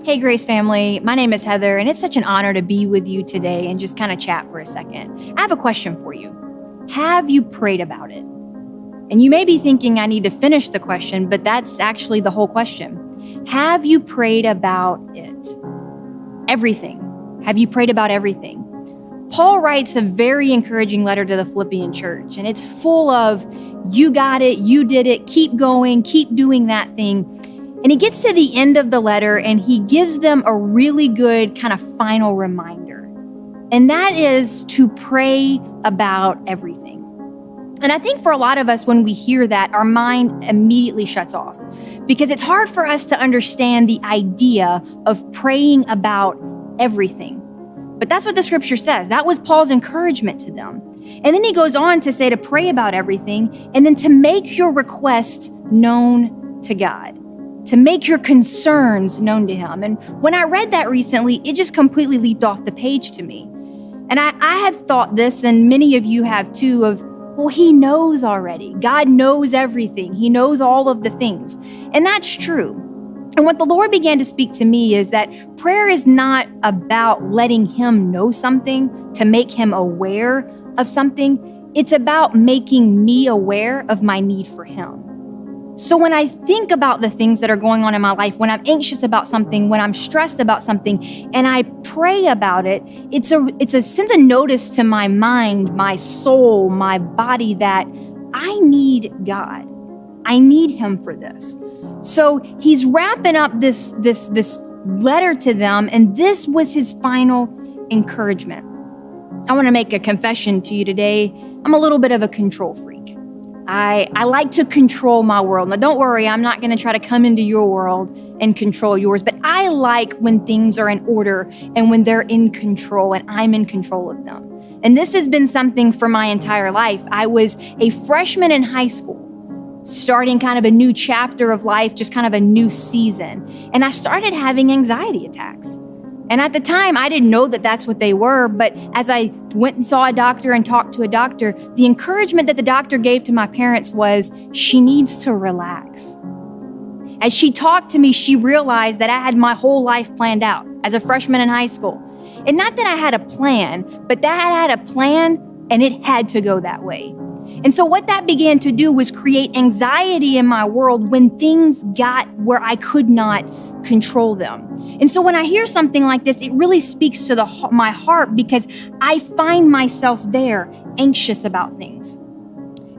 Hey, Grace family. My name is Heather, and it's such an honor to be with you today and just kind of chat for a second. I have a question for you. Have you prayed about it? And you may be thinking I need to finish the question, but that's actually the whole question. Have you prayed about it? Everything. Have you prayed about everything? Paul writes a very encouraging letter to the Philippian church, and it's full of, you got it, you did it, keep going, keep doing that thing. And he gets to the end of the letter and he gives them a really good kind of final reminder. And that is to pray about everything. And I think for a lot of us, when we hear that, our mind immediately shuts off because it's hard for us to understand the idea of praying about everything. But that's what the scripture says. That was Paul's encouragement to them. And then he goes on to say to pray about everything and then to make your request known to God, to make your concerns known to him. And when I read that recently, it just completely leaped off the page to me. And I have thought this, and many of you have too, of, well, he knows already. God knows everything. He knows all of the things. And that's true. And what the Lord began to speak to me is that prayer is not about letting him know something to make him aware of something. It's about making me aware of my need for him. So when I think about the things that are going on in my life, when I'm anxious about something, when I'm stressed about something, and I pray about it, it's a sense of notice to my mind, my soul, my body that I need God. I need him for this. So he's wrapping up this letter to them, and this was his final encouragement. I want to make a confession to you today. I'm a little bit of a control freak. I like to control my world. Now, don't worry, I'm not going to try to come into your world and control yours, but I like when things are in order and when they're in control and I'm in control of them. And this has been something for my entire life. I was a freshman in high school, starting kind of a new chapter of life, just kind of a new season. And I started having anxiety attacks. And at the time, I didn't know that that's what they were. But as I went and saw a doctor and talked to a doctor, the encouragement that the doctor gave to my parents was, she needs to relax. As she talked to me, she realized that I had my whole life planned out as a freshman in high school. And not that I had a plan, but that I had a plan and it had to go that way. And so what that began to do was create anxiety in my world when things got where I could not control them. And so when I hear something like this, it really speaks to my heart because I find myself there anxious about things.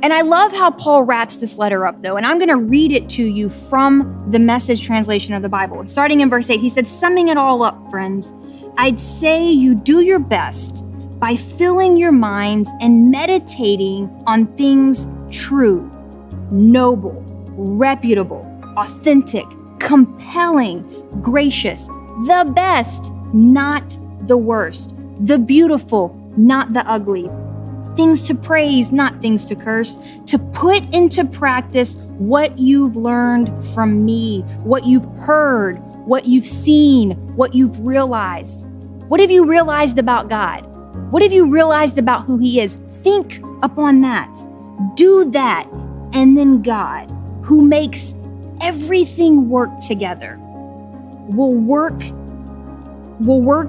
And I love how Paul wraps this letter up though, and I'm going to read it to you from the Message translation of the Bible. Starting in verse 8, he said, summing it all up, friends, I'd say you do your best by filling your minds and meditating on things true, noble, reputable, authentic, compelling, gracious, the best, not the worst, the beautiful, not the ugly, things to praise, not things to curse, to put into practice what you've learned from me, what you've heard, what you've seen, what you've realized. What have you realized about God? What have you realized about who he is? Think upon that. Do that. And then God, who makes everything work together, will work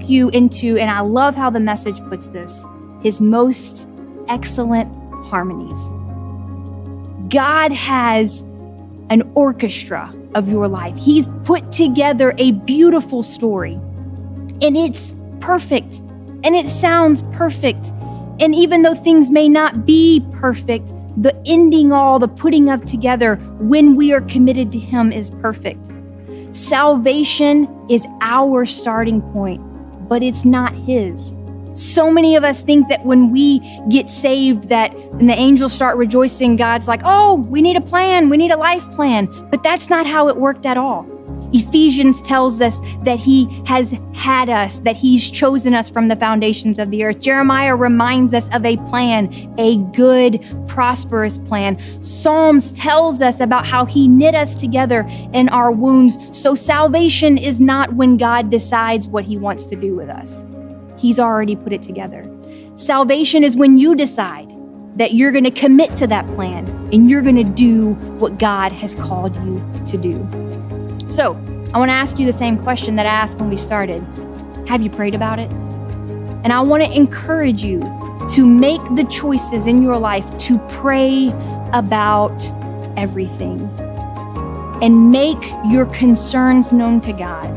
you into, and I love how the Message puts this, his most excellent harmonies. God has an orchestra of your life. He's put together a beautiful story, and it's perfect, and it sounds perfect. And even though things may not be perfect, the ending all, the putting up together when we are committed to him is perfect. Salvation is our starting point, but it's not his. So many of us think that when we get saved, that when the angels start rejoicing, God's like, oh, we need a plan, we need a life plan. But that's not how it worked at all. Ephesians tells us that he has had us, that he's chosen us from the foundations of the earth. Jeremiah reminds us of a plan, a good, prosperous plan. Psalms tells us about how he knit us together in our wounds. So salvation is not when God decides what he wants to do with us. He's already put it together. Salvation is when you decide that you're going to commit to that plan and you're going to do what God has called you to do. So I want to ask you the same question that I asked when we started. Have you prayed about it? And I want to encourage you to make the choices in your life to pray about everything and make your concerns known to God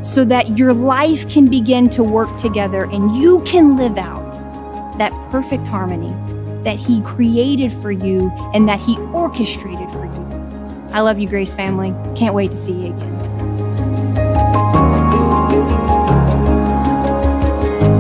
so that your life can begin to work together and you can live out that perfect harmony that He created for you and that He orchestrated for you. I love you, Grace family. Can't wait to see you again.